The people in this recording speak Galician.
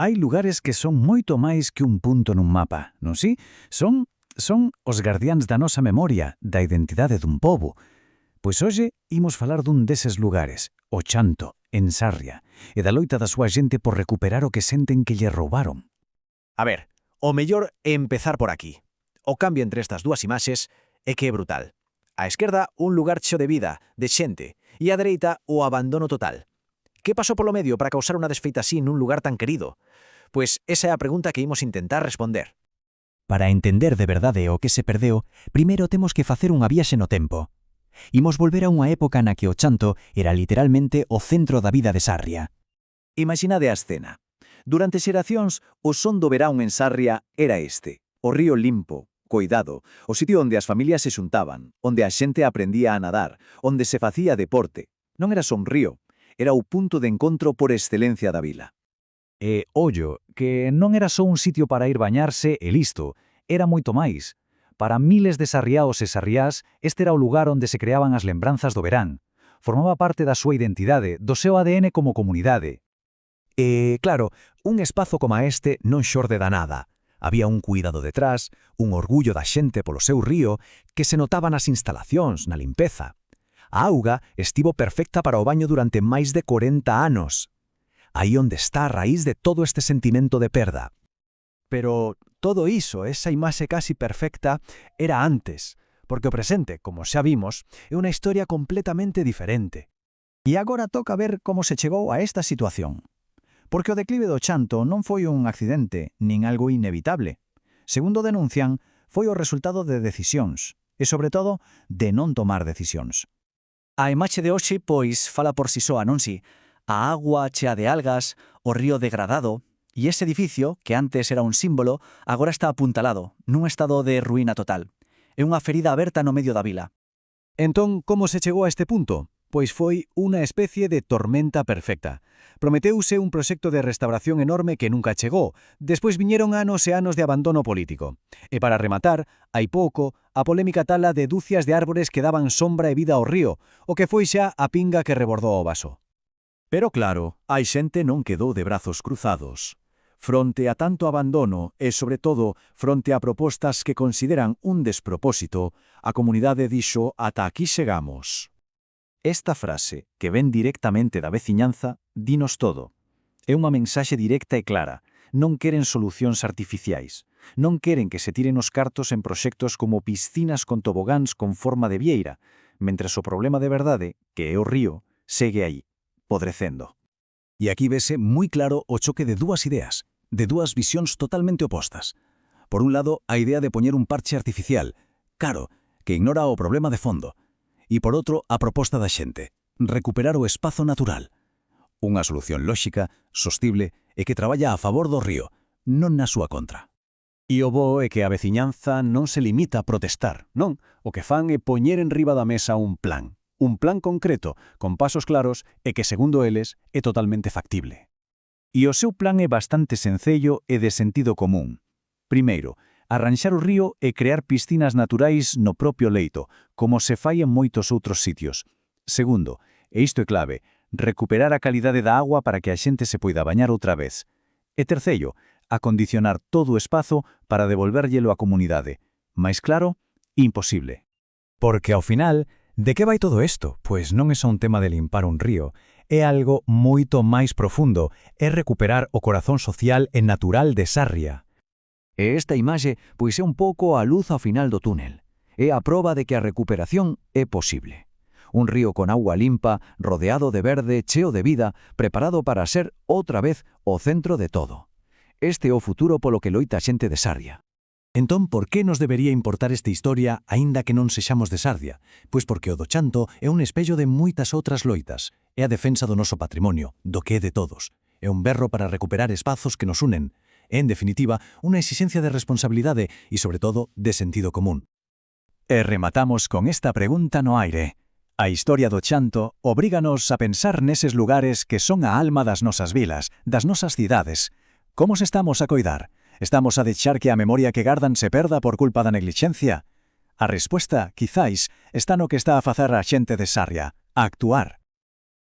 Hai lugares que son moito máis que un punto nun mapa, non si? Son os gardiáns da nosa memoria, da identidade dun pobo. Pois hoxe imos falar dun deses lugares, o Chanto, en Sarria, e da loita da súa xente por recuperar o que senten que lle roubaron. A ver, o mellor é empezar por aquí. O cambio entre estas dúas imaxes é que é brutal. Á esquerda, un lugar cheo de vida, de xente, e á dereita, o abandono total. Que pasou polo medio para causar unha desfeita así nun lugar tan querido? Pois esa é a pregunta que imos intentar responder. Para entender de verdade o que se perdeu, primeiro temos que facer unha viaxe no tempo. Imos volver a unha época na que o Chanto era literalmente o centro da vida de Sarria. Imaginade a escena. Durante xeracións, o son do verán en Sarria era este, o río limpo, coidado, o sitio onde as familias se xuntaban, onde a xente aprendía a nadar, onde se facía deporte. Non era só un río, era o punto de encontro por excelencia da vila. E, ollo, que non era só un sitio para ir bañarse e listo, era moito máis. Para miles de sarriaos e sarriás, este era o lugar onde se creaban as lembranzas do verán. Formaba parte da súa identidade, do seu ADN como comunidade. E, claro, un espazo como este non xorde da nada. Había un cuidado detrás, un orgullo da xente polo seu río, que se notaba nas instalacións, na limpeza. A auga estivo perfecta para o baño durante máis de 40 anos. Aí onde está a raíz de todo este sentimento de perda. Pero todo iso, esa imaxe casi perfecta, era antes, porque o presente, como xa vimos, é unha historia completamente diferente. E agora toca ver como se chegou a esta situación. Porque o declive do Chanto non foi un accidente, nin algo inevitable. Segundo denuncian, foi o resultado de decisións, e sobre todo, de non tomar decisións. A imaxe de hoxe, pois, fala por si soa, non si? A agua chea de algas, o río degradado, e ese edificio, que antes era un símbolo, agora está apuntalado, nun estado de ruína total. É unha ferida aberta no medio da vila. Entón, como se chegou a este punto? Pois foi unha especie de tormenta perfecta. Prometeuse un proxecto de restauración enorme que nunca chegou. Despois viñeron anos e anos de abandono político. E para rematar, hai pouco, a polémica tala de dúcias de árbores que daban sombra e vida ao río, o que foi xa a pinga que rebordou o vaso. Pero claro, a xente non quedou de brazos cruzados. Fronte a tanto abandono e, sobre todo, fronte a propostas que consideran un despropósito, a comunidade dixo ata aquí chegamos. Esta frase, que ven directamente da veciñanza, dinos todo. É unha mensaxe directa e clara. Non queren solucións artificiais. Non queren que se tiren os cartos en proxectos como piscinas con tobogáns con forma de vieira, mentres o problema de verdade, que é o río, segue aí, podrecendo. E aquí vese moi claro o choque de dúas ideas, de dúas visións totalmente opostas. Por un lado, a idea de poñer un parche artificial, caro, que ignora o problema de fondo. E por outro, a proposta da xente, recuperar o espazo natural. Unha solución lóxica, sostible e que traballa a favor do río, non na súa contra. E o bo é que a veciñanza non se limita a protestar, non? O que fan é poñer en riba da mesa un plan concreto, con pasos claros e que, segundo eles, é totalmente factible. E o seu plan é bastante sencello e de sentido común. Primeiro, arranxar o río e crear piscinas naturais no propio leito, como se fai en moitos outros sitios. Segundo, e isto é clave, recuperar a calidade da agua para que a xente se poida bañar outra vez. E terceiro, acondicionar todo o espazo para devolvérllelo á comunidade. Mais claro, imposible. Porque ao final, de que vai todo isto? Pois non é só un tema de limpar un río, é algo moito máis profundo, é recuperar o corazón social e natural de Sarria. E esta imaxe, pois é un pouco a luz ao final do túnel. É a proba de que a recuperación é posible. Un río con agua limpa, rodeado de verde, cheo de vida, preparado para ser outra vez o centro de todo. Este é o futuro polo que loita a xente de Sarria. Entón, por que nos debería importar esta historia aínda que non sexamos de Sarria? Pois porque o do Chanto é un espello de moitas outras loitas. É a defensa do noso patrimonio, do que é de todos. É un berro para recuperar espazos que nos unen. É, en definitiva, unha exixencia de responsabilidade e, sobre todo, de sentido común. E rematamos con esta pregunta no aire. A historia do Chanto obríganos a pensar neses lugares que son a alma das nosas vilas, das nosas cidades. Como se estamos a coidar? Estamos a deixar que a memoria que gardan se perda por culpa da neglixencia? A resposta, quizáis, está no que está a facer a xente de Sarria, a actuar.